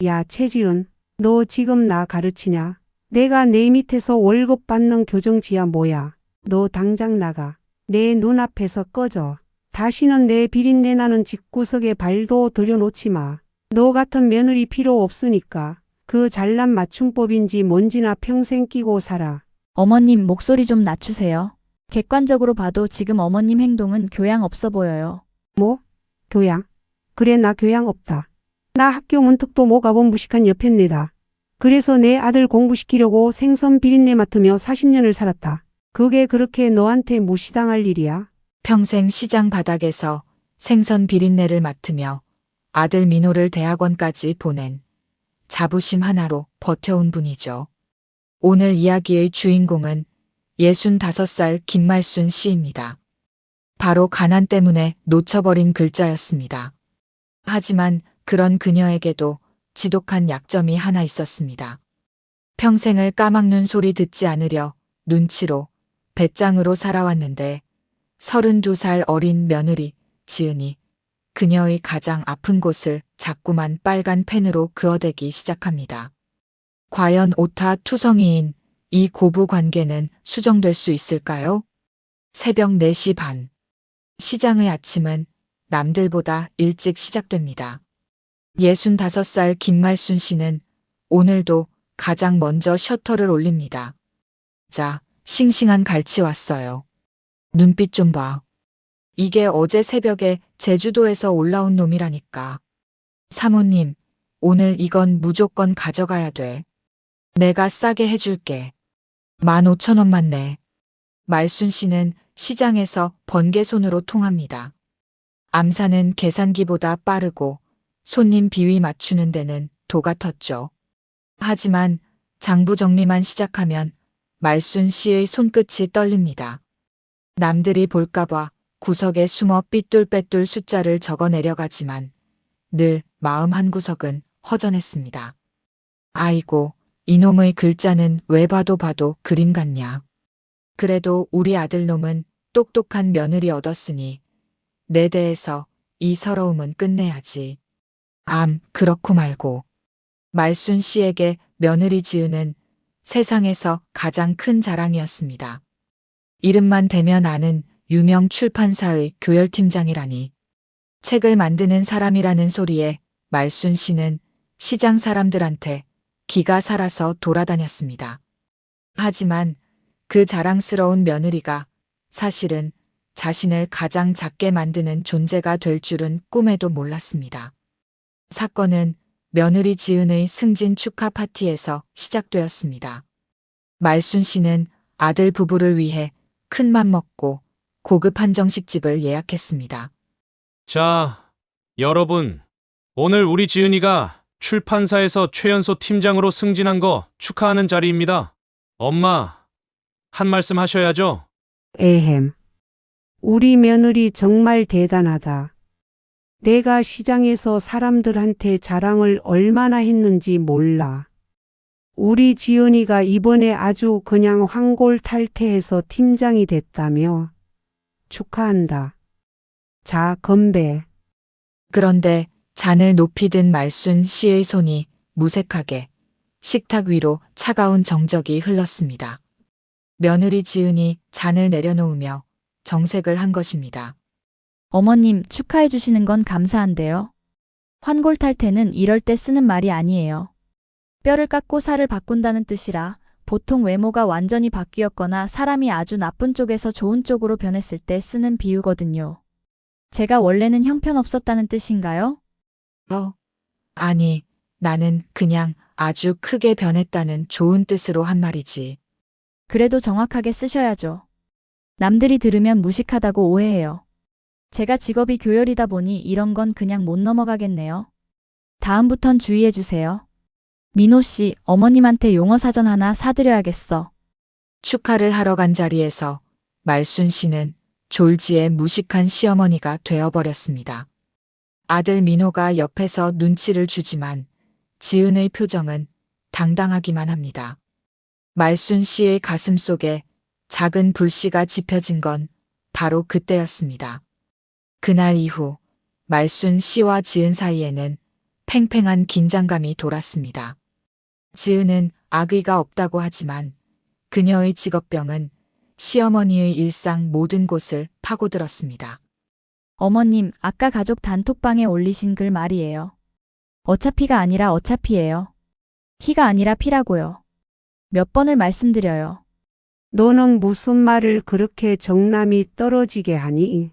야, 최지은, 너 지금 나 가르치냐? 내가 내 밑에서 월급 받는 교정지야 뭐야? 너 당장 나가. 내 눈앞에서 꺼져. 다시는 내 비린내 나는 집구석에 발도 들여놓지 마. 너 같은 며느리 필요 없으니까. 그 잘난 맞춤법인지 뭔지나 평생 끼고 살아. 어머님 목소리 좀 낮추세요. 객관적으로 봐도 지금 어머님 행동은 교양 없어 보여요. 뭐? 교양? 그래, 나 교양 없다. 나 학교 문턱도 못 가본 무식한 여편네다. 그래서 내 아들 공부시키려고 생선 비린내 맡으며 40년을 살았다. 그게 그렇게 너한테 무시당할 일이야? 평생 시장 바닥에서 생선 비린내를 맡으며 아들 민호를 대학원까지 보낸 자부심 하나로 버텨온 분이죠. 오늘 이야기의 주인공은 65살 김말순 씨입니다. 바로 가난 때문에 놓쳐버린 글자였습니다. 하지만 그런 그녀에게도 지독한 약점이 하나 있었습니다. 평생을 까막눈 소리 듣지 않으려 눈치로 배짱으로 살아왔는데 32살 어린 며느리 지은이 그녀의 가장 아픈 곳을 자꾸만 빨간 펜으로 그어대기 시작합니다. 과연 오타 투성이인 이 고부 관계는 수정될 수 있을까요? 새벽 4시 반. 시장의 아침은 남들보다 일찍 시작됩니다. 65살 김말순 씨는 오늘도 가장 먼저 셔터를 올립니다. 자, 싱싱한 갈치 왔어요. 눈빛 좀 봐. 이게 어제 새벽에 제주도에서 올라온 놈이라니까. 사모님, 오늘 이건 무조건 가져가야 돼. 내가 싸게 해줄게. 15,000원만 내. 말순 씨는 시장에서 번개손으로 통합니다. 암사는 계산기보다 빠르고 손님 비위 맞추는 데는 도 같았죠. 하지만 장부 정리만 시작하면 말순 씨의 손끝이 떨립니다. 남들이 볼까봐 구석에 숨어 삐뚤빼뚤 숫자를 적어 내려가지만 늘 마음 한구석은 허전했습니다. 아이고, 이놈의 글자는 왜 봐도 그림 같냐. 그래도 우리 아들놈은 똑똑한 며느리 얻었으니 내 대에서 이 서러움은 끝내야지. 그렇고 말고. 말순 씨에게 며느리 지은은 세상에서 가장 큰 자랑이었습니다. 이름만 대면 아는 유명 출판사의 교열팀장이라니. 책을 만드는 사람이라는 소리에 말순 씨는 시장 사람들한테 기가 살아서 돌아다녔습니다. 하지만 그 자랑스러운 며느리가 사실은 자신을 가장 작게 만드는 존재가 될 줄은 꿈에도 몰랐습니다. 사건은 며느리 지은의 승진 축하 파티에서 시작되었습니다. 말순 씨는 아들 부부를 위해 큰맘 먹고 고급 한정식집을 예약했습니다. 자, 여러분, 오늘 우리 지은이가 출판사에서 최연소 팀장으로 승진한 거 축하하는 자리입니다. 엄마, 한 말씀 하셔야죠. 에헴. 우리 며느리 정말 대단하다. 내가 시장에서 사람들한테 자랑을 얼마나 했는지 몰라. 우리 지은이가 이번에 아주 그냥 황골탈퇴해서 팀장이 됐다며. 축하한다. 자, 건배. 그런데 잔을 높이 든 말순 씨의 손이 무색하게 식탁 위로 차가운 정적이 흘렀습니다. 며느리 지은이 잔을 내려놓으며 정색을 한 것입니다. 어머님 축하해 주시는 건 감사한데요. 환골탈태는 이럴 때 쓰는 말이 아니에요. 뼈를 깎고 살을 바꾼다는 뜻이라 보통 외모가 완전히 바뀌었거나 사람이 아주 나쁜 쪽에서 좋은 쪽으로 변했을 때 쓰는 비유거든요. 제가 원래는 형편없었다는 뜻인가요? 아니, 나는 그냥 아주 크게 변했다는 좋은 뜻으로 한 말이지. 그래도 정확하게 쓰셔야죠. 남들이 들으면 무식하다고 오해해요. 제가 직업이 교열이다 보니 이런 건 그냥 못 넘어가겠네요. 다음부턴 주의해 주세요. 민호 씨, 어머님한테 용어 사전 하나 사드려야겠어. 축하를 하러 간 자리에서 말순 씨는 졸지에 무식한 시어머니가 되어버렸습니다. 아들 민호가 옆에서 눈치를 주지만 지은의 표정은 당당하기만 합니다. 말순 씨의 가슴 속에 작은 불씨가 지펴진 건 바로 그때였습니다. 그날 이후 말순 씨와 지은 사이에는 팽팽한 긴장감이 돌았습니다. 지은은 악의가 없다고 하지만 그녀의 직업병은 시어머니의 일상 모든 곳을 파고들었습니다. 어머님, 아까 가족 단톡방에 올리신 글 말이에요. 어차피가 아니라 어차피예요. 희가 아니라 피라고요. 몇 번을 말씀드려요. 너는 무슨 말을 그렇게 정남이 떨어지게 하니?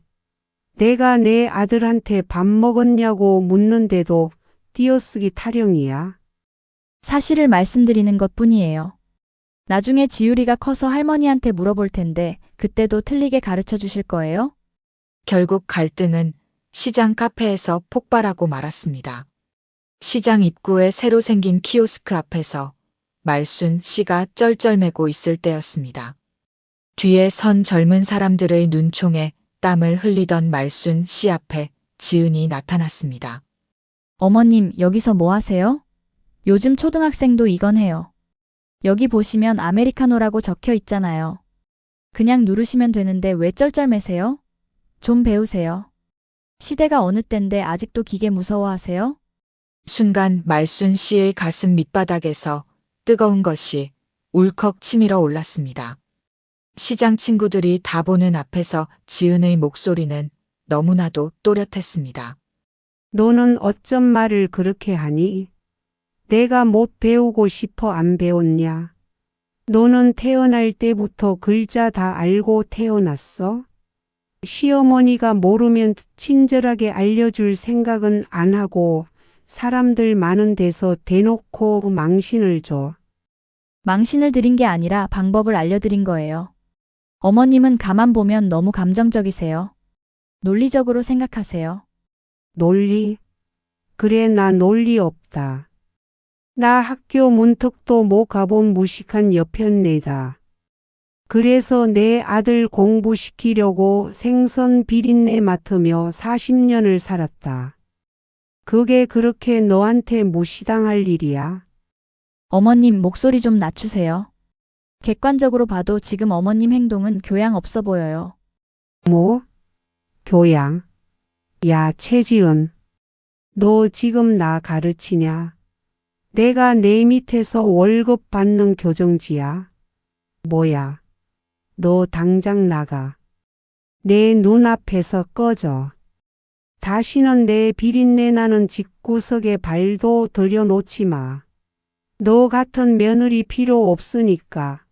내가 내 아들한테 밥 먹었냐고 묻는데도 띄어쓰기 타령이야. 사실을 말씀드리는 것뿐이에요. 나중에 지율이가 커서 할머니한테 물어볼 텐데 그때도 틀리게 가르쳐 주실 거예요? 결국 갈등은 시장 카페에서 폭발하고 말았습니다. 시장 입구에 새로 생긴 키오스크 앞에서 말순 씨가 쩔쩔매고 있을 때였습니다. 뒤에 선 젊은 사람들의 눈총에 땀을 흘리던 말순 씨 앞에 지은이 나타났습니다. 어머님, 여기서 뭐 하세요? 요즘 초등학생도 이건 해요. 여기 보시면 아메리카노라고 적혀 있잖아요. 그냥 누르시면 되는데 왜 쩔쩔매세요? 좀 배우세요. 시대가 어느 땐데 아직도 기계 무서워하세요? 순간 말순 씨의 가슴 밑바닥에서 뜨거운 것이 울컥 치밀어 올랐습니다. 시장 친구들이 다 보는 앞에서 지은의 목소리는 너무나도 또렷했습니다. 너는 어쩜 말을 그렇게 하니? 내가 못 배우고 싶어 안 배웠냐? 너는 태어날 때부터 글자 다 알고 태어났어? 시어머니가 모르면 친절하게 알려줄 생각은 안 하고 사람들 많은 데서 대놓고 망신을 줘. 망신을 드린 게 아니라 방법을 알려드린 거예요. 어머님은 가만 보면 너무 감정적이세요. 논리적으로 생각하세요. 논리? 그래, 나 논리 없다. 나 학교 문턱도 못 가본 무식한 여편네다. 그래서 내 아들 공부시키려고 생선 비린내 맡으며 40년을 살았다. 그게 그렇게 너한테 무시당할 일이야? 어머님, 목소리 좀 낮추세요. 객관적으로 봐도 지금 어머님 행동은 교양 없어 보여요. 뭐? 교양? 야, 최지은. 너 지금 나 가르치냐? 내가 내 밑에서 월급 받는 교정지야? 뭐야? 너 당장 나가. 내 눈앞에서 꺼져. 다시는 내 비린내 나는 집구석에 발도 들여놓지 마. 너 같은 며느리 필요 없으니까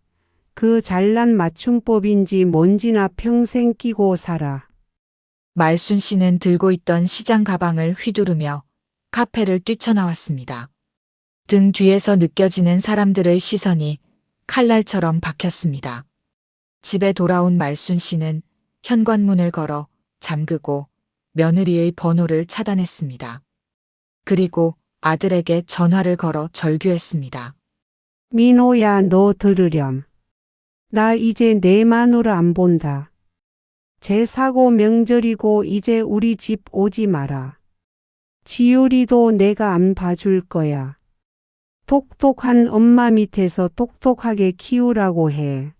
그 잘난 맞춤법인지 뭔지나 평생 끼고 살아. 말순 씨는 들고 있던 시장 가방을 휘두르며 카페를 뛰쳐나왔습니다. 등 뒤에서 느껴지는 사람들의 시선이 칼날처럼 박혔습니다. 집에 돌아온 말순 씨는 현관문을 걸어 잠그고 며느리의 번호를 차단했습니다. 그리고 아들에게 전화를 걸어 절규했습니다. 민호야, 너 들으렴. 나 이제 내 마누라 안 본다. 제사고 명절이고 이제 우리 집 오지 마라. 지율이도 내가 안 봐줄 거야. 똑똑한 엄마 밑에서 똑똑하게 키우라고 해.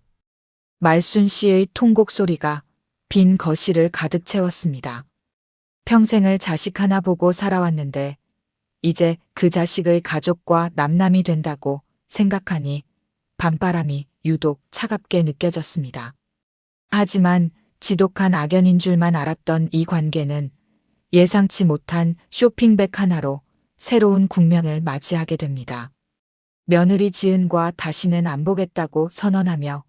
말순 씨의 통곡 소리가 빈 거실을 가득 채웠습니다. 평생을 자식 하나 보고 살아왔는데 이제 그 자식의 가족과 남남이 된다고 생각하니 밤바람이 유독 차갑게 느껴졌습니다. 하지만 지독한 악연인 줄만 알았던 이 관계는 예상치 못한 쇼핑백 하나로 새로운 국면을 맞이하게 됩니다. 며느리 지은과 다시는 안 보겠다고 선언하며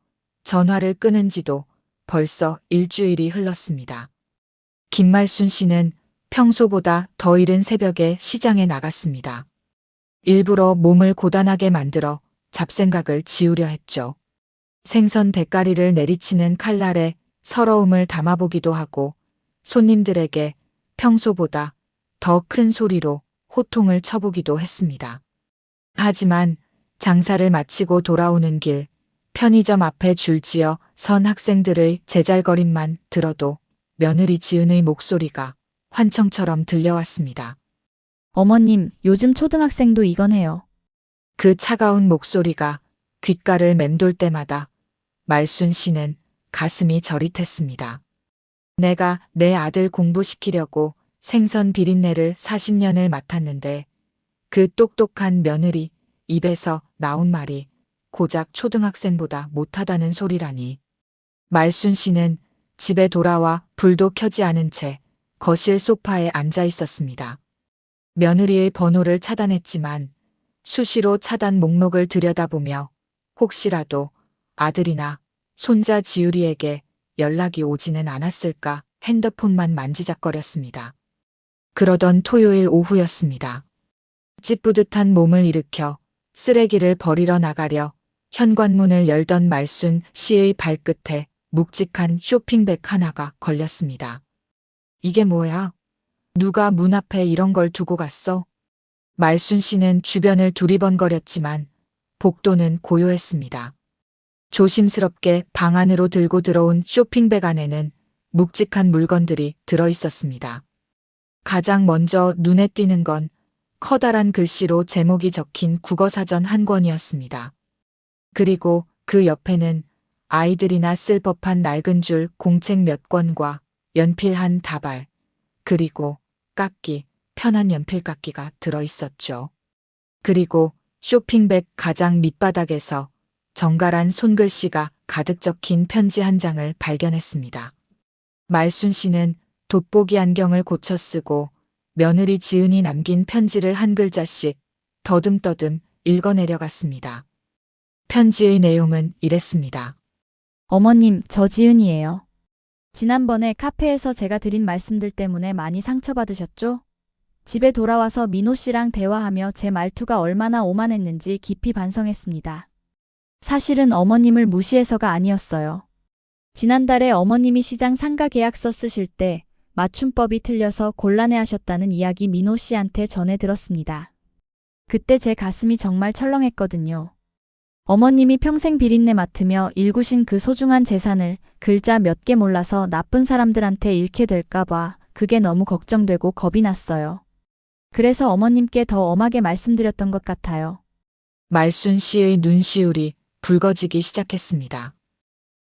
전화를 끊은 지도 벌써 일주일이 흘렀습니다. 김말순 씨는 평소보다 더 이른 새벽에 시장에 나갔습니다. 일부러 몸을 고단하게 만들어 잡생각을 지우려 했죠. 생선 대가리를 내리치는 칼날에 서러움을 담아보기도 하고 손님들에게 평소보다 더 큰 소리로 호통을 쳐보기도 했습니다. 하지만 장사를 마치고 돌아오는 길 편의점 앞에 줄지어 선 학생들의 제잘거림만 들어도 며느리 지은의 목소리가 환청처럼 들려왔습니다. 어머님, 요즘 초등학생도 이건 해요. 그 차가운 목소리가 귓가를 맴돌 때마다 말순 씨는 가슴이 저릿했습니다. 내가 내 아들 공부시키려고 생선 비린내를 40년을 맡았는데 그 똑똑한 며느리 입에서 나온 말이 고작 초등학생보다 못하다는 소리라니. 말순 씨는 집에 돌아와 불도 켜지 않은 채 거실 소파에 앉아 있었습니다. 며느리의 번호를 차단했지만 수시로 차단 목록을 들여다보며 혹시라도 아들이나 손자 지율이에게 연락이 오지는 않았을까 핸드폰만 만지작거렸습니다. 그러던 토요일 오후였습니다. 찌뿌듯한 몸을 일으켜 쓰레기를 버리러 나가려 현관문을 열던 말순 씨의 발끝에 묵직한 쇼핑백 하나가 걸렸습니다. 이게 뭐야? 누가 문 앞에 이런 걸 두고 갔어? 말순 씨는 주변을 두리번거렸지만 복도는 고요했습니다. 조심스럽게 방 안으로 들고 들어온 쇼핑백 안에는 묵직한 물건들이 들어 있었습니다. 가장 먼저 눈에 띄는 건 커다란 글씨로 제목이 적힌 국어사전 한 권이었습니다. 그리고 그 옆에는 아이들이나 쓸 법한 낡은 줄 공책 몇 권과 연필 한 다발, 그리고 깎기, 편한 연필깎이가 들어 있었죠. 그리고 쇼핑백 가장 밑바닥에서 정갈한 손글씨가 가득 적힌 편지 한 장을 발견했습니다. 말순 씨는 돋보기 안경을 고쳐 쓰고 며느리 지은이 남긴 편지를 한 글자씩 더듬더듬 읽어내려갔습니다. 편지의 내용은 이랬습니다. 어머님, 저 지은이에요. 지난번에 카페에서 제가 드린 말씀들 때문에 많이 상처받으셨죠? 집에 돌아와서 민호 씨랑 대화하며 제 말투가 얼마나 오만했는지 깊이 반성했습니다. 사실은 어머님을 무시해서가 아니었어요. 지난달에 어머님이 시장 상가 계약서 쓰실 때 맞춤법이 틀려서 곤란해하셨다는 이야기 민호 씨한테 전해 들었습니다. 그때 제 가슴이 정말 철렁했거든요. 어머님이 평생 비린내 맡으며 일구신 그 소중한 재산을 글자 몇 개 몰라서 나쁜 사람들한테 잃게 될까봐 그게 너무 걱정되고 겁이 났어요. 그래서 어머님께 더 엄하게 말씀드렸던 것 같아요. 말순 씨의 눈시울이 붉어지기 시작했습니다.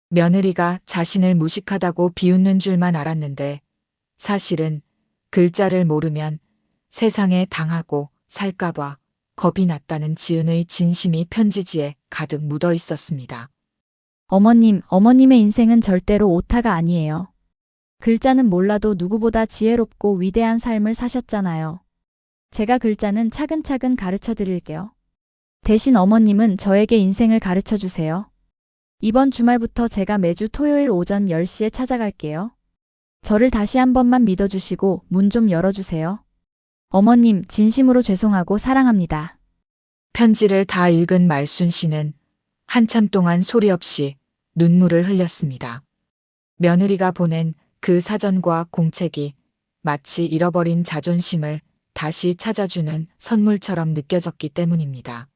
며느리가 자신을 무식하다고 비웃는 줄만 알았는데 사실은 글자를 모르면 세상에 당하고 살까봐 겁이 났다는 지은의 진심이 편지지에 가득 묻어 있었습니다. 어머님, 어머님의 인생은 절대로 오타가 아니에요. 글자는 몰라도 누구보다 지혜롭고 위대한 삶을 사셨잖아요. 제가 글자는 차근차근 가르쳐 드릴게요. 대신 어머님은 저에게 인생을 가르쳐 주세요. 이번 주말부터 제가 매주 토요일 오전 10시에 찾아갈게요. 저를 다시 한 번만 믿어주시고 문 좀 열어주세요. 어머님, 진심으로 죄송하고 사랑합니다. 편지를 다 읽은 말순 씨는 한참 동안 소리 없이 눈물을 흘렸습니다. 며느리가 보낸 그 사전과 공책이 마치 잃어버린 자존심을 다시 찾아주는 선물처럼 느껴졌기 때문입니다.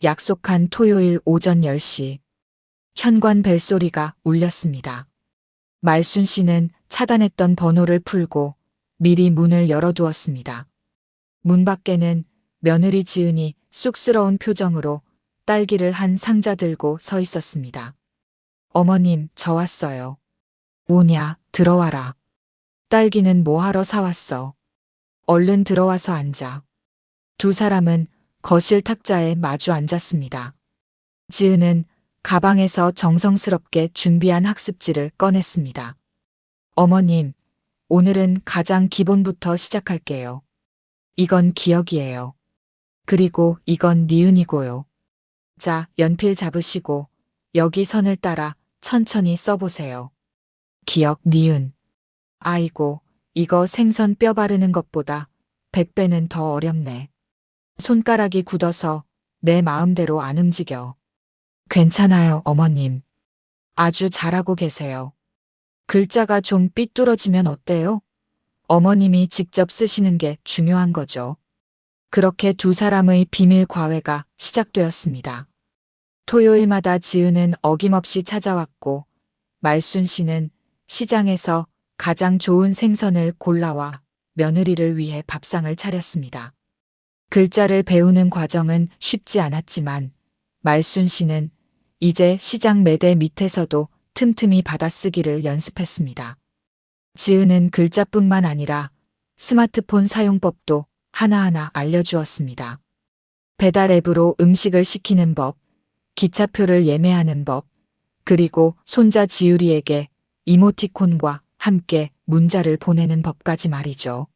약속한 토요일 오전 10시 현관 벨소리가 울렸습니다. 말순 씨는 차단했던 번호를 풀고 미리 문을 열어두었습니다. 문 밖에는 며느리 지은이 쑥스러운 표정으로 딸기를 한 상자 들고 서 있었습니다. 어머님, 저 왔어요. 오냐, 들어와라. 딸기는 뭐하러 사왔어? 얼른 들어와서 앉아. 두 사람은 거실 탁자에 마주 앉았습니다. 지은은 가방에서 정성스럽게 준비한 학습지를 꺼냈습니다. 어머님, 오늘은 가장 기본부터 시작할게요. 이건 기억이에요. 그리고 이건 니은이고요. 자, 연필 잡으시고 여기 선을 따라 천천히 써보세요. 기억, 니은. 아이고, 이거 생선 뼈 바르는 것보다 100배는 더 어렵네. 손가락이 굳어서 내 마음대로 안 움직여. 괜찮아요, 어머님. 아주 잘하고 계세요. 글자가 좀 삐뚤어지면 어때요? 어머님이 직접 쓰시는 게 중요한 거죠. 그렇게 두 사람의 비밀 과외가 시작되었습니다. 토요일마다 지은은 어김없이 찾아왔고 말순 씨는 시장에서 가장 좋은 생선을 골라와 며느리를 위해 밥상을 차렸습니다. 글자를 배우는 과정은 쉽지 않았지만 말순 씨는 이제 시장 매대 밑에서도 틈틈이 받아쓰기를 연습했습니다. 지은은 글자뿐만 아니라 스마트폰 사용법도 하나하나 알려주었습니다. 배달 앱으로 음식을 시키는 법, 기차표를 예매하는 법, 그리고 손자 지율이에게 이모티콘과 함께 문자를 보내는 법까지 말이죠.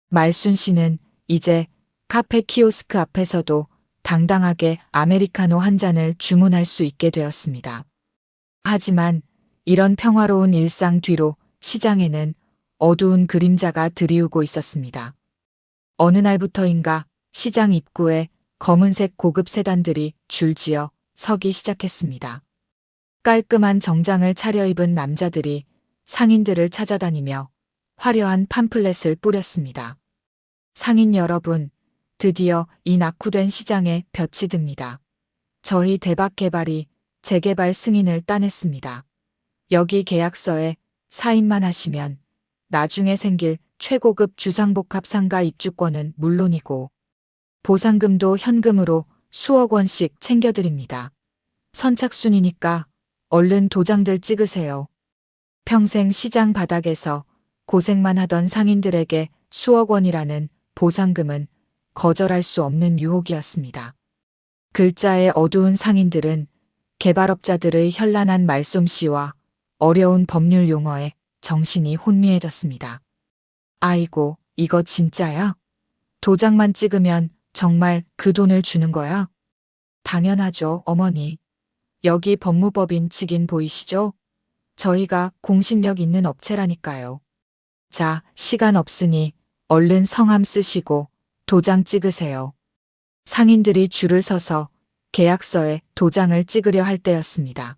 말순 씨는 이제 카페 키오스크 앞에서도 당당하게 아메리카노 한 잔을 주문할 수 있게 되었습니다. 하지만 이런 평화로운 일상 뒤로 시장에는 어두운 그림자가 드리우고 있었습니다. 어느 날부터인가 시장 입구에 검은색 고급 세단들이 줄지어 서기 시작했습니다. 깔끔한 정장을 차려입은 남자들이 상인들을 찾아다니며 화려한 팜플렛을 뿌렸습니다. 상인 여러분, 드디어 이 낙후된 시장에 볕이 듭니다. 저희 대박 개발이 재개발 승인을 따냈습니다. 여기 계약서에 사인만 하시면 나중에 생길 최고급 주상복합 상가 입주권은 물론이고 보상금도 현금으로 수억 원씩 챙겨드립니다. 선착순이니까 얼른 도장들 찍으세요. 평생 시장 바닥에서 고생만 하던 상인들에게 수억 원이라는 보상금은 거절할 수 없는 유혹이었습니다. 글자의 어두운 상인들은 개발업자들의 현란한 말솜씨와 어려운 법률 용어에 정신이 혼미해졌습니다. 아이고, 이거 진짜야? 도장만 찍으면 정말 그 돈을 주는 거야? 당연하죠, 어머니. 여기 법무법인 직인 보이시죠? 저희가 공신력 있는 업체라니까요. 자, 시간 없으니 얼른 성함 쓰시고 도장 찍으세요. 상인들이 줄을 서서 계약서에 도장을 찍으려 할 때였습니다.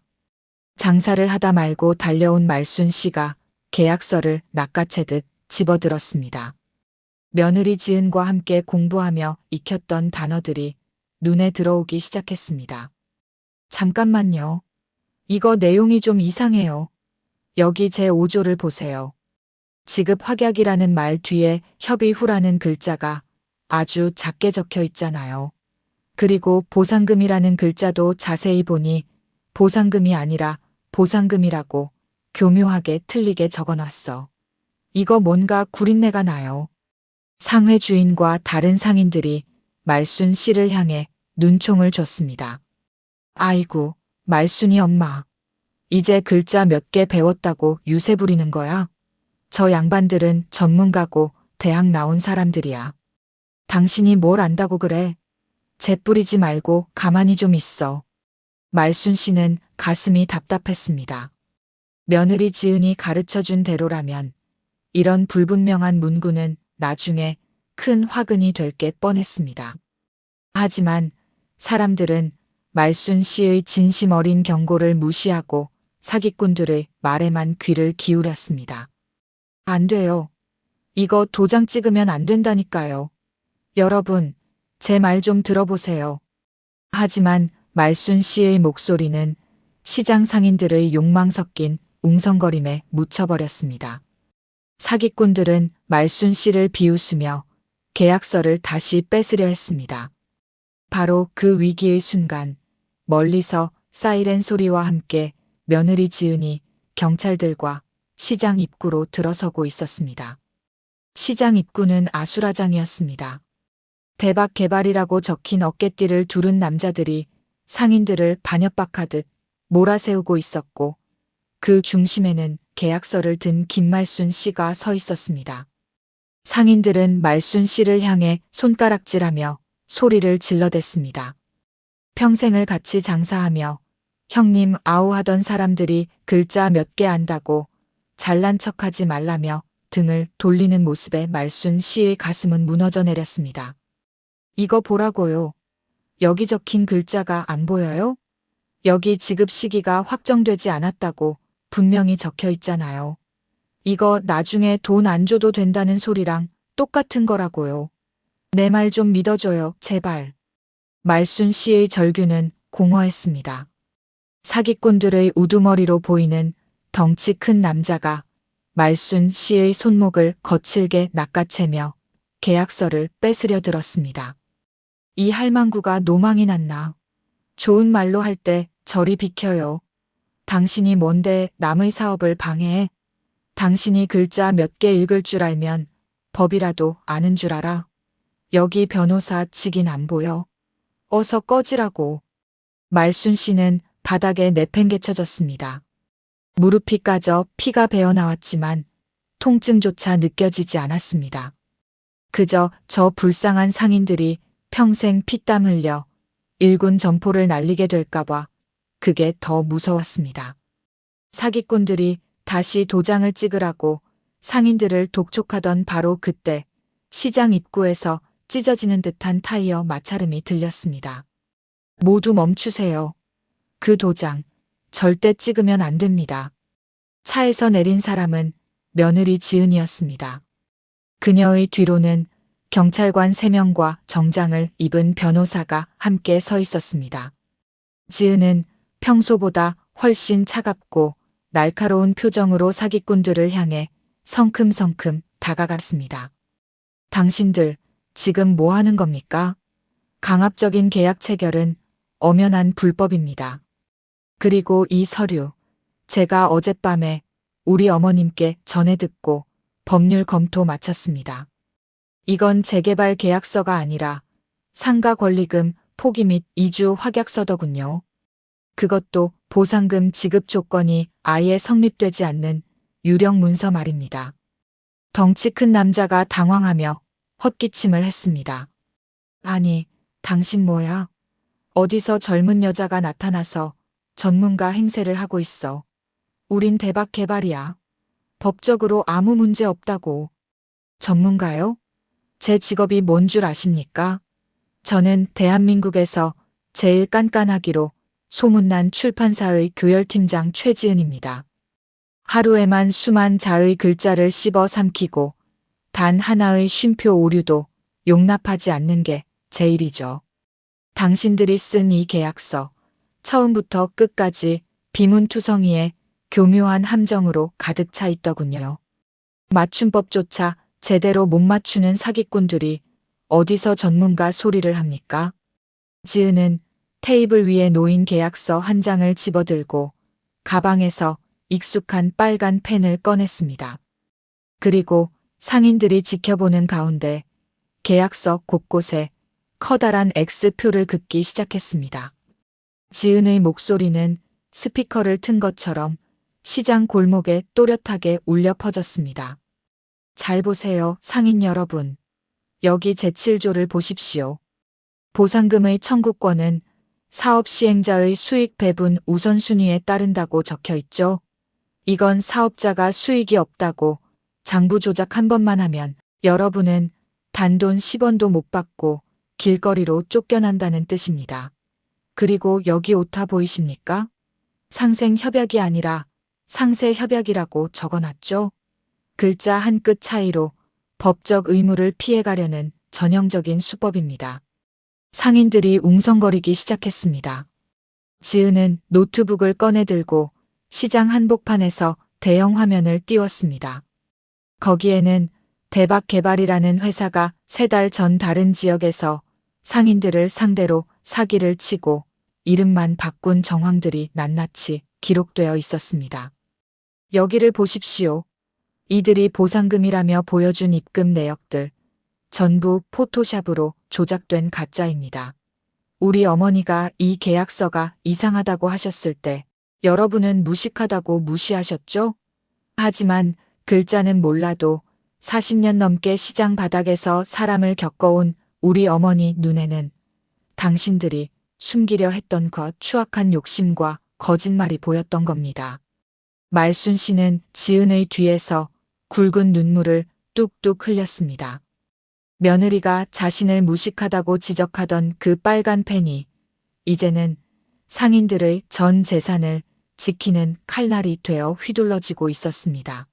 장사를 하다 말고 달려온 말순 씨가 계약서를 낚아채듯 집어들었습니다. 며느리 지은과 함께 공부하며 익혔던 단어들이 눈에 들어오기 시작했습니다. 잠깐만요. 이거 내용이 좀 이상해요. 여기 제 5조를 보세요. 지급 확약이라는 말 뒤에 협의 후라는 글자가 아주 작게 적혀 있잖아요. 그리고 보상금이라는 글자도 자세히 보니 보상금이 아니라 보상금이라고 교묘하게 틀리게 적어놨어. 이거 뭔가 구린내가 나요. 상회 주인과 다른 상인들이 말순 씨를 향해 눈총을 줬습니다. 아이고, 말순이 엄마. 이제 글자 몇 개 배웠다고 유세 부리는 거야? 저 양반들은 전문가고 대학 나온 사람들이야. 당신이 뭘 안다고 그래? 재뿌리지 말고 가만히 좀 있어. 말순 씨는 가슴이 답답했습니다. 며느리 지은이 가르쳐준 대로라면 이런 불분명한 문구는 나중에 큰 화근이 될 게 뻔했습니다. 하지만 사람들은 말순 씨의 진심 어린 경고를 무시하고 사기꾼들의 말에만 귀를 기울였습니다. 안 돼요. 이거 도장 찍으면 안 된다니까요. 여러분, 제 말 좀 들어보세요. 하지만 말순 씨의 목소리는 시장 상인들의 욕망 섞인 웅성거림에 묻혀버렸습니다. 사기꾼들은 말순 씨를 비웃으며 계약서를 다시 뺏으려 했습니다. 바로 그 위기의 순간 멀리서 사이렌 소리와 함께 며느리 지은이 경찰들과 시장 입구로 들어서고 있었습니다. 시장 입구는 아수라장이었습니다. 대박 개발이라고 적힌 어깨띠를 두른 남자들이 상인들을 반협박하듯 몰아세우고 있었고 그 중심에는 계약서를 든 김말순 씨가 서 있었습니다. 상인들은 말순 씨를 향해 손가락질하며 소리를 질러댔습니다. 평생을 같이 장사하며 형님 아우 하던 사람들이 글자 몇 개 안다고 잘난 척하지 말라며 등을 돌리는 모습에 말순 씨의 가슴은 무너져 내렸습니다. 이거 보라고요. 여기 적힌 글자가 안 보여요? 여기 지급 시기가 확정되지 않았다고 분명히 적혀 있잖아요. 이거 나중에 돈 안 줘도 된다는 소리랑 똑같은 거라고요. 내 말 좀 믿어줘요, 제발. 말순 씨의 절규는 공허했습니다. 사기꾼들의 우두머리로 보이는 덩치 큰 남자가 말순 씨의 손목을 거칠게 낚아채며 계약서를 뺏으려 들었습니다. 이 할망구가 노망이 났나. 좋은 말로 할 때 저리 비켜요. 당신이 뭔데 남의 사업을 방해해? 당신이 글자 몇 개 읽을 줄 알면 법이라도 아는 줄 알아? 여기 변호사 직인 안 보여? 어서 꺼지라고. 말순 씨는 바닥에 내팽개쳐졌습니다. 무릎이 까져 피가 배어 나왔지만 통증조차 느껴지지 않았습니다. 그저 저 불쌍한 상인들이 평생 피땀 흘려 일군 점포를 날리게 될까봐 그게 더 무서웠습니다. 사기꾼들이 다시 도장을 찍으라고 상인들을 독촉하던 바로 그때 시장 입구에서 찢어지는 듯한 타이어 마찰음이 들렸습니다. 모두 멈추세요. 그 도장 절대 찍으면 안 됩니다. 차에서 내린 사람은 며느리 지은이었습니다. 그녀의 뒤로는 경찰관 3명과 정장을 입은 변호사가 함께 서 있었습니다. 지은은 평소보다 훨씬 차갑고 날카로운 표정으로 사기꾼들을 향해 성큼성큼 다가갔습니다. 당신들 지금 뭐 하는 겁니까? 강압적인 계약 체결은 엄연한 불법입니다. 그리고 이 서류 제가 어젯밤에 우리 어머님께 전해 듣고 법률 검토 마쳤습니다. 이건 재개발 계약서가 아니라 상가 권리금 포기 및 이주 확약서더군요. 그것도 보상금 지급 조건이 아예 성립되지 않는 유령 문서 말입니다. 덩치 큰 남자가 당황하며 헛기침을 했습니다. 아니, 당신 뭐야? 어디서 젊은 여자가 나타나서 전문가 행세를 하고 있어. 우린 대박 개발이야. 법적으로 아무 문제 없다고. 전문가요? 제 직업이 뭔 줄 아십니까? 저는 대한민국에서 제일 깐깐하기로 소문난 출판사의 교열팀장 최지은입니다. 하루에만 수만 자의 글자를 씹어 삼키고 단 하나의 쉼표 오류도 용납하지 않는 게 제 일이죠. 당신들이 쓴 이 계약서, 처음부터 끝까지 비문투성이에 교묘한 함정으로 가득 차 있더군요. 맞춤법조차 제대로 못 맞추는 사기꾼들이 어디서 전문가 소리를 합니까? 지은은 테이블 위에 놓인 계약서 한 장을 집어들고 가방에서 익숙한 빨간 펜을 꺼냈습니다. 그리고 상인들이 지켜보는 가운데 계약서 곳곳에 커다란 X표를 긋기 시작했습니다. 지은의 목소리는 스피커를 튼 것처럼 시장 골목에 또렷하게 울려 퍼졌습니다. 잘 보세요, 상인 여러분. 여기 제7조를 보십시오. 보상금의 청구권은 사업 시행자의 수익 배분 우선순위에 따른다고 적혀 있죠. 이건 사업자가 수익이 없다고 장부 조작 한 번만 하면 여러분은 단돈 10원도 못 받고 길거리로 쫓겨난다는 뜻입니다. 그리고 여기 오타 보이십니까? 상생협약이 아니라 상세협약이라고 적어놨죠. 글자 한 끗 차이로 법적 의무를 피해가려는 전형적인 수법입니다. 상인들이 웅성거리기 시작했습니다. 지은은 노트북을 꺼내들고 시장 한복판에서 대형 화면을 띄웠습니다. 거기에는 대박 개발이라는 회사가 3달 전 다른 지역에서 상인들을 상대로 사기를 치고 이름만 바꾼 정황들이 낱낱이 기록되어 있었습니다. 여기를 보십시오. 이들이 보상금이라며 보여준 입금 내역들 전부 포토샵으로 조작된 가짜입니다. 우리 어머니가 이 계약서가 이상하다고 하셨을 때 여러분은 무식하다고 무시하셨죠? 하지만 글자는 몰라도 40년 넘게 시장 바닥에서 사람을 겪어온 우리 어머니 눈에는 당신들이 숨기려 했던 것 추악한 욕심과 거짓말이 보였던 겁니다. 말순 씨는 지은의 뒤에서 굵은 눈물을 뚝뚝 흘렸습니다. 며느리가 자신을 무식하다고 지적하던 그 빨간 펜이 이제는 상인들의 전 재산을 지키는 칼날이 되어 휘둘러지고 있었습니다.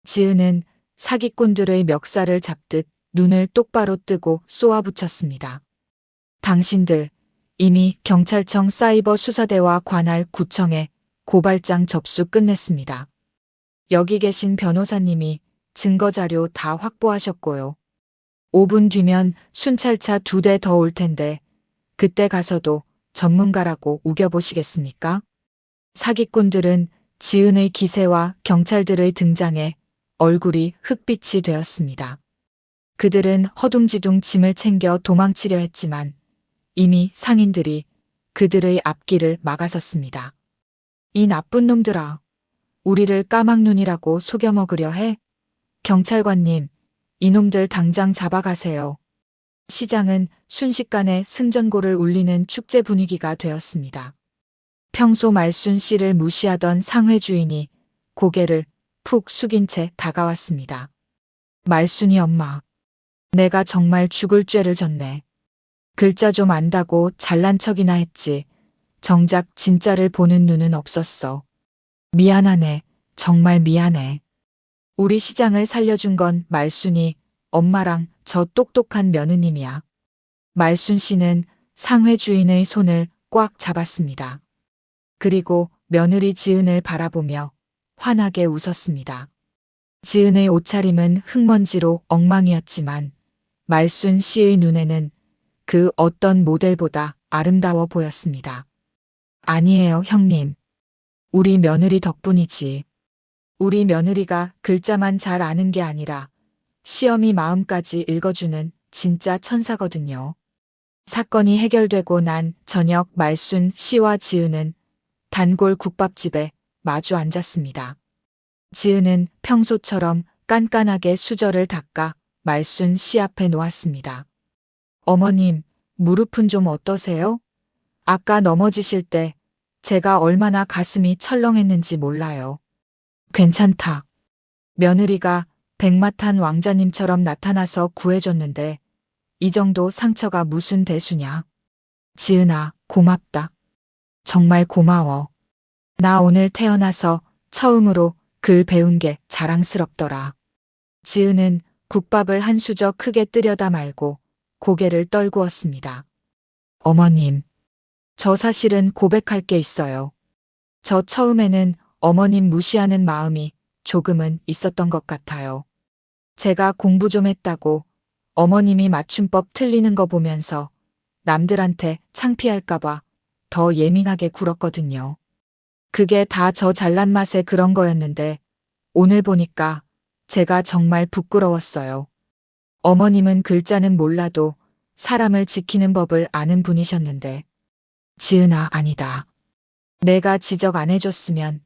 지은은 사기꾼들의 멱살을 잡듯 눈을 똑바로 뜨고 쏘아붙였습니다. 당신들 이미 경찰청 사이버 수사대와 관할 구청에 고발장 접수 끝냈습니다. 여기 계신 변호사님이 증거자료 다 확보하셨고요. 5분 뒤면 순찰차 2대 더 올 텐데 그때 가서도 전문가라고 우겨보시겠습니까? 사기꾼들은 지은의 기세와 경찰들의 등장에 얼굴이 흑빛이 되었습니다. 그들은 허둥지둥 짐을 챙겨 도망치려 했지만 이미 상인들이 그들의 앞길을 막아섰습니다. 이 나쁜 놈들아, 우리를 까막눈이라고 속여먹으려 해? 경찰관님, 이놈들 당장 잡아가세요. 시장은 순식간에 승전고를 울리는 축제 분위기가 되었습니다. 평소 말순 씨를 무시하던 상회 주인이 고개를 푹 숙인 채 다가왔습니다. 말순이 엄마, 내가 정말 죽을 죄를 졌네. 글자 좀 안다고 잘난 척이나 했지. 정작 진짜를 보는 눈은 없었어. 미안하네. 정말 미안해. 우리 시장을 살려준 건 말순이 엄마랑 저 똑똑한 며느님이야. 말순 씨는 상회 주인의 손을 꽉 잡았습니다. 그리고 며느리 지은을 바라보며 환하게 웃었습니다. 지은의 옷차림은 흙먼지로 엉망이었지만 말순 씨의 눈에는 그 어떤 모델보다 아름다워 보였습니다. 아니에요, 형님. 우리 며느리 덕분이지. 우리 며느리가 글자만 잘 아는 게 아니라 시어미 마음까지 읽어주는 진짜 천사거든요. 사건이 해결되고 난 저녁 말순 씨와 지은은 단골 국밥집에 마주 앉았습니다. 지은은 평소처럼 깐깐하게 수저를 닦아 말순 씨 앞에 놓았습니다. 어머님, 무릎은 좀 어떠세요? 아까 넘어지실 때 제가 얼마나 가슴이 철렁했는지 몰라요. 괜찮다. 며느리가 백마탄 왕자님처럼 나타나서 구해줬는데 이 정도 상처가 무슨 대수냐. 지은아, 고맙다. 정말 고마워. 나 오늘 태어나서 처음으로 글 배운 게 자랑스럽더라. 지은은 국밥을 한 수저 크게 뜨려다 말고 고개를 떨구었습니다. 어머님, 저 사실은 고백할 게 있어요. 저 처음에는 어머님 무시하는 마음이 조금은 있었던 것 같아요. 제가 공부 좀 했다고 어머님이 맞춤법 틀리는 거 보면서 남들한테 창피할까봐 더 예민하게 굴었거든요. 그게 다 저 잘난 맛에 그런 거였는데 오늘 보니까 제가 정말 부끄러웠어요. 어머님은 글자는 몰라도 사람을 지키는 법을 아는 분이셨는데. 지은아, 아니다. 내가 지적 안 해줬으면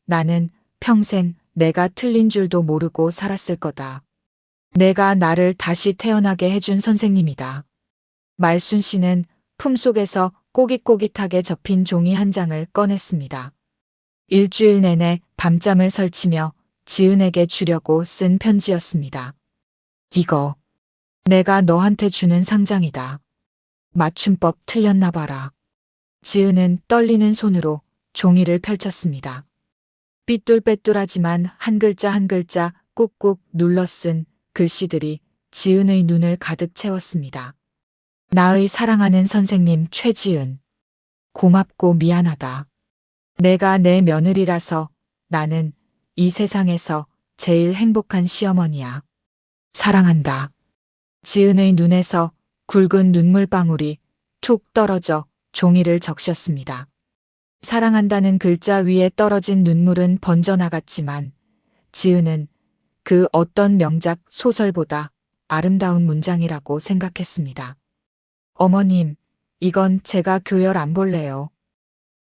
나는 평생 내가 틀린 줄도 모르고 살았을 거다. 내가 나를 다시 태어나게 해준 선생님이다. 말순 씨는 품속에서 꼬깃꼬깃하게 접힌 종이 한 장을 꺼냈습니다. 일주일 내내 밤잠을 설치며 지은에게 주려고 쓴 편지였습니다. 이거 내가 너한테 주는 상장이다. 맞춤법 틀렸나 봐라. 지은은 떨리는 손으로 종이를 펼쳤습니다. 삐뚤빼뚤하지만 한 글자 한 글자 꾹꾹 눌러 쓴 글씨들이 지은의 눈을 가득 채웠습니다. 나의 사랑하는 선생님 최지은. 고맙고 미안하다. 내가 내 며느리라서 나는 이 세상에서 제일 행복한 시어머니야. 사랑한다. 지은의 눈에서 굵은 눈물방울이 툭 떨어져 종이를 적셨습니다. 사랑한다는 글자 위에 떨어진 눈물은 번져나갔지만 지은은 그 어떤 명작 소설보다 아름다운 문장이라고 생각했습니다. 어머님, 이건 제가 교열 안 볼래요.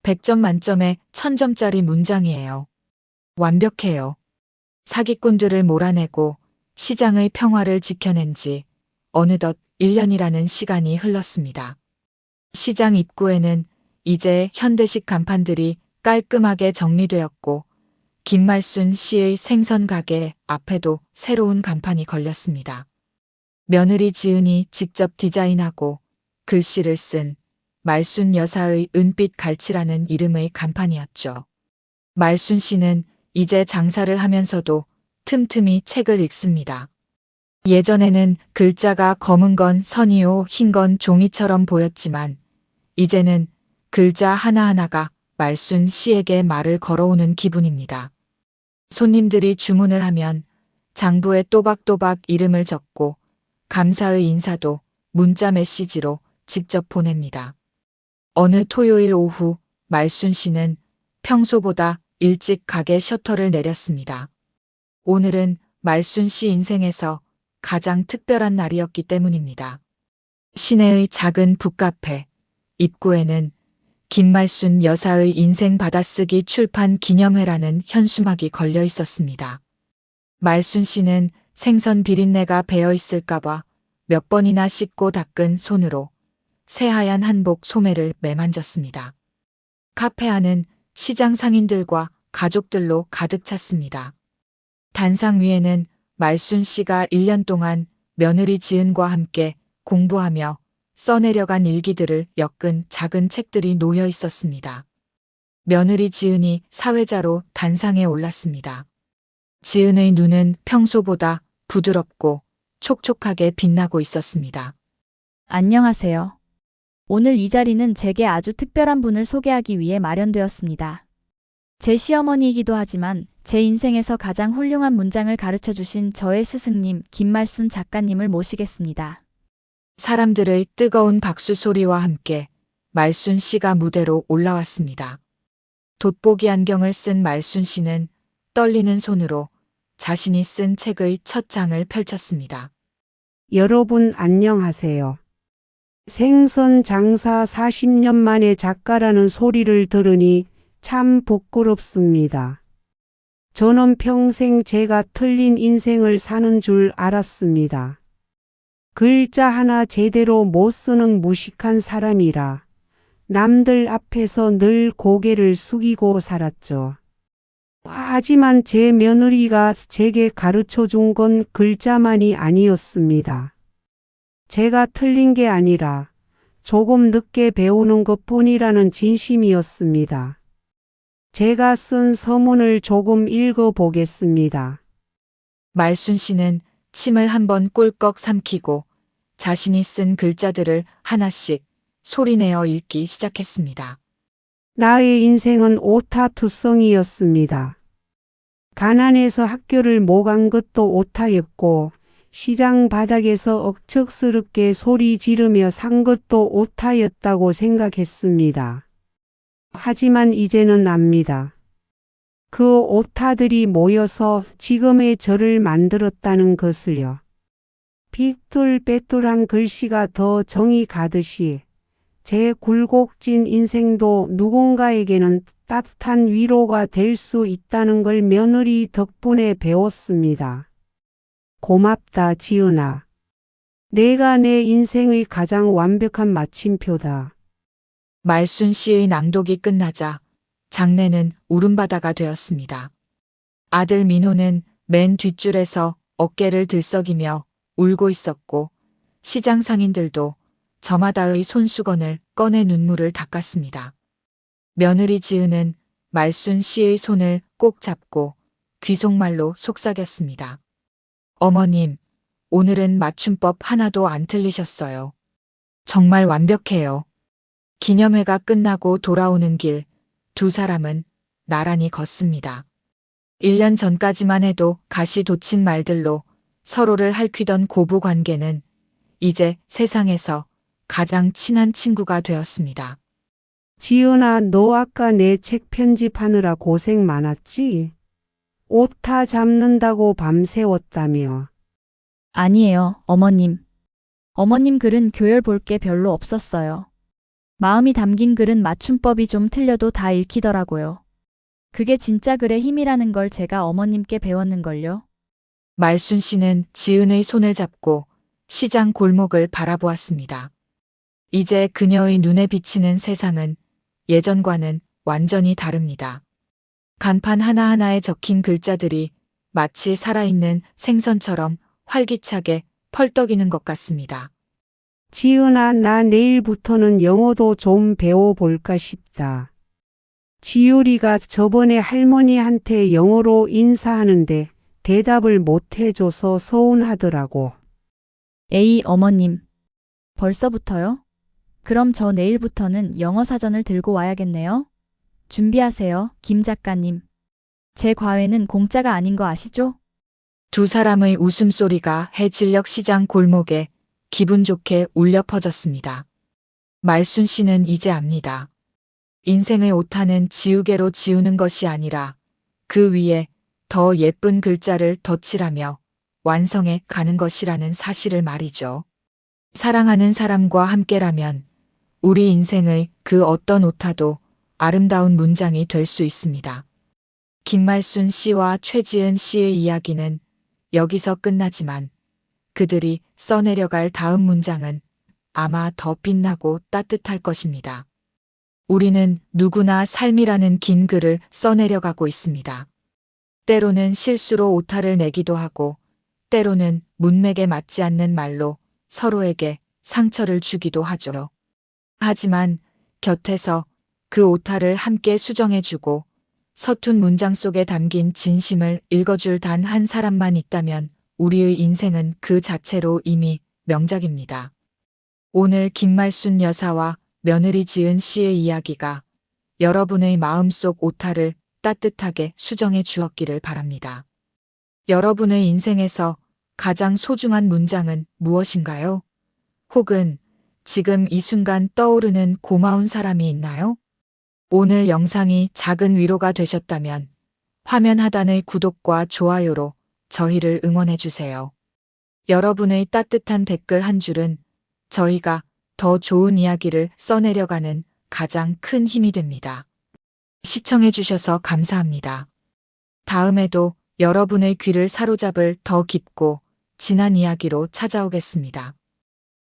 100점 만점에 1000점짜리 문장이에요. 완벽해요. 사기꾼들을 몰아내고 시장의 평화를 지켜낸 지 어느덧 1년이라는 시간이 흘렀습니다. 시장 입구에는 이제 현대식 간판들이 깔끔하게 정리되었고 김말순 씨의 생선 가게 앞에도 새로운 간판이 걸렸습니다. 며느리 지은이 직접 디자인하고 글씨를 쓴 말순 여사의 은빛 갈치라는 이름의 간판이었죠. 말순 씨는 이제 장사를 하면서도 틈틈이 책을 읽습니다. 예전에는 글자가 검은 건 선이요 흰 건 종이처럼 보였지만 이제는 글자 하나하나가 말순 씨에게 말을 걸어오는 기분입니다. 손님들이 주문을 하면 장부에 또박또박 이름을 적고 감사의 인사도 문자 메시지로 직접 보냅니다. 어느 토요일 오후 말순 씨는 평소보다 일찍 가게 셔터를 내렸습니다. 오늘은 말순 씨 인생에서 가장 특별한 날이었기 때문입니다. 시내의 작은 북카페 입구에는 김말순 여사의 인생 받아쓰기 출판 기념회라는 현수막이 걸려 있었습니다. 말순 씨는 생선 비린내가 배어 있을까봐 몇 번이나 씻고 닦은 손으로 새하얀 한복 소매를 매만졌습니다. 카페 안은 시장 상인들과 가족들로 가득 찼습니다. 단상 위에는 말순 씨가 1년 동안 며느리 지은과 함께 공부하며 써내려간 일기들을 엮은 작은 책들이 놓여 있었습니다. 며느리 지은이 사회자로 단상에 올랐습니다. 지은의 눈은 평소보다 부드럽고 촉촉하게 빛나고 있었습니다. 안녕하세요. 오늘 이 자리는 제게 아주 특별한 분을 소개하기 위해 마련되었습니다. 제 시어머니이기도 하지만 제 인생에서 가장 훌륭한 문장을 가르쳐 주신 저의 스승님 김말순 작가님을 모시겠습니다. 사람들의 뜨거운 박수 소리와 함께 말순 씨가 무대로 올라왔습니다. 돋보기 안경을 쓴 말순 씨는 떨리는 손으로 자신이 쓴 책의 첫 장을 펼쳤습니다. 여러분 안녕하세요. 생선 장사 40년 만에 작가라는 소리를 들으니 참 부끄럽습니다. 저는 평생 제가 틀린 인생을 사는 줄 알았습니다. 글자 하나 제대로 못 쓰는 무식한 사람이라 남들 앞에서 늘 고개를 숙이고 살았죠. 하지만 제 며느리가 제게 가르쳐 준 건 글자만이 아니었습니다. 제가 틀린 게 아니라 조금 늦게 배우는 것뿐이라는 진심이었습니다. 제가 쓴 서문을 조금 읽어보겠습니다. 말순 씨는 침을 한번 꿀꺽 삼키고 자신이 쓴 글자들을 하나씩 소리내어 읽기 시작했습니다. 나의 인생은 오타투성이었습니다. 가난해서 학교를 못 간 것도 오타였고 시장 바닥에서 억척스럽게 소리 지르며 산 것도 오타였다고 생각했습니다. 하지만 이제는 압니다. 그 오타들이 모여서 지금의 저를 만들었다는 것을요. 삐뚤빼뚤한 글씨가 더 정이 가듯이 제 굴곡진 인생도 누군가에게는 따뜻한 위로가 될 수 있다는 걸 며느리 덕분에 배웠습니다. 고맙다, 지은아. 내가 내 인생의 가장 완벽한 마침표다. 말순 씨의 낭독이 끝나자 장례는 울음바다가 되었습니다. 아들 민호는 맨 뒷줄에서 어깨를 들썩이며 울고 있었고 시장 상인들도 저마다의 손수건을 꺼내 눈물을 닦았습니다. 며느리 지은은 말순 씨의 손을 꼭 잡고 귀속말로 속삭였습니다. 어머님, 오늘은 맞춤법 하나도 안 틀리셨어요. 정말 완벽해요. 기념회가 끝나고 돌아오는 길, 두 사람은 나란히 걷습니다. 1년 전까지만 해도 가시 돋친 말들로 서로를 핥히던 고부 관계는 이제 세상에서 가장 친한 친구가 되었습니다. 지은아, 너 아까 내 책 편집하느라 고생 많았지? 오타 잡는다고 밤새웠다며. 아니에요, 어머님. 어머님 글은 교열 볼 게 별로 없었어요. 마음이 담긴 글은 맞춤법이 좀 틀려도 다 읽히더라고요. 그게 진짜 글의 힘이라는 걸 제가 어머님께 배웠는걸요. 말순 씨는 지은의 손을 잡고 시장 골목을 바라보았습니다. 이제 그녀의 눈에 비치는 세상은 예전과는 완전히 다릅니다. 간판 하나하나에 적힌 글자들이 마치 살아있는 생선처럼 활기차게 펄떡이는 것 같습니다. 지은아, 나 내일부터는 영어도 좀 배워볼까 싶다. 지율이가 저번에 할머니한테 영어로 인사하는데 대답을 못 해줘서 서운하더라고. 에이, 어머님. 벌써부터요? 그럼 저 내일부터는 영어 사전을 들고 와야겠네요. 준비하세요, 김 작가님. 제 과외는 공짜가 아닌 거 아시죠? 두 사람의 웃음소리가 해질녘 시장 골목에 기분 좋게 울려 퍼졌습니다. 말순 씨는 이제 압니다. 인생의 오타는 지우개로 지우는 것이 아니라 그 위에 더 예쁜 글자를 덧칠하며 완성해 가는 것이라는 사실을 말이죠. 사랑하는 사람과 함께라면 우리 인생의 그 어떤 오타도 아름다운 문장이 될 수 있습니다. 김말순 씨와 최지은 씨의 이야기는 여기서 끝나지만 그들이 써내려갈 다음 문장은 아마 더 빛나고 따뜻할 것입니다. 우리는 누구나 삶이라는 긴 글을 써내려가고 있습니다. 때로는 실수로 오타를 내기도 하고 때로는 문맥에 맞지 않는 말로 서로에게 상처를 주기도 하죠. 하지만 곁에서 그 오타를 함께 수정해주고 서툰 문장 속에 담긴 진심을 읽어줄 단 한 사람만 있다면 우리의 인생은 그 자체로 이미 명작입니다. 오늘 김말순 여사와 며느리 지은 씨의 이야기가 여러분의 마음속 오타를 따뜻하게 수정해 주었기를 바랍니다. 여러분의 인생에서 가장 소중한 문장은 무엇인가요? 혹은 지금 이 순간 떠오르는 고마운 사람이 있나요? 오늘 영상이 작은 위로가 되셨다면 화면 하단의 구독과 좋아요로 저희를 응원해 주세요. 여러분의 따뜻한 댓글 한 줄은 저희가 더 좋은 이야기를 써내려가는 가장 큰 힘이 됩니다. 시청해 주셔서 감사합니다. 다음에도 여러분의 귀를 사로잡을 더 깊고 진한 이야기로 찾아오겠습니다.